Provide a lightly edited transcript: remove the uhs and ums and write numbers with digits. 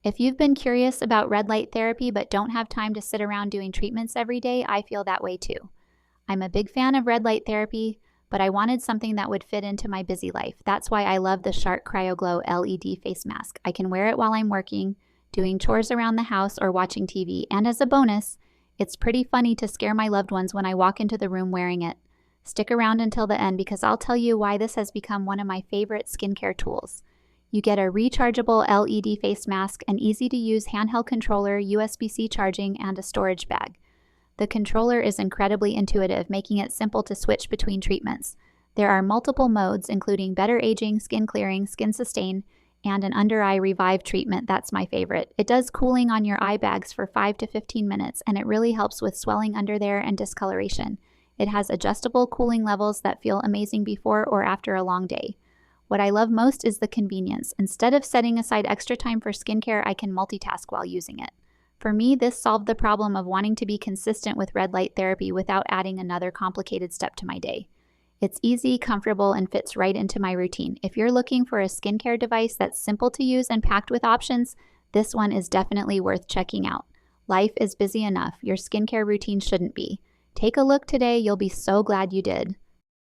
If you've been curious about red light therapy but don't have time to sit around doing treatments every day, I feel that way too. I'm a big fan of red light therapy, but I wanted something that would fit into my busy life. That's why I love the Shark CryoGlow LED face mask. I can wear it while I'm working, doing chores around the house, or watching TV. And as a bonus, it's pretty funny to scare my loved ones when I walk into the room wearing it. Stick around until the end because I'll tell you why this has become one of my favorite skincare tools. You get a rechargeable LED face mask, an easy-to-use handheld controller, USB-C charging, and a storage bag. The controller is incredibly intuitive, making it simple to switch between treatments. There are multiple modes, including better aging, skin clearing, skin sustain, and an under-eye revive treatment. That's my favorite. It does cooling on your eye bags for 5 to 15 minutes, and it really helps with swelling under there and discoloration. It has adjustable cooling levels that feel amazing before or after a long day. What I love most is the convenience. Instead of setting aside extra time for skincare, I can multitask while using it. For me, this solved the problem of wanting to be consistent with red light therapy without adding another complicated step to my day. It's easy, comfortable, and fits right into my routine. If you're looking for a skincare device that's simple to use and packed with options, this one is definitely worth checking out. Life is busy enough. Your skincare routine shouldn't be. Take a look today. You'll be so glad you did.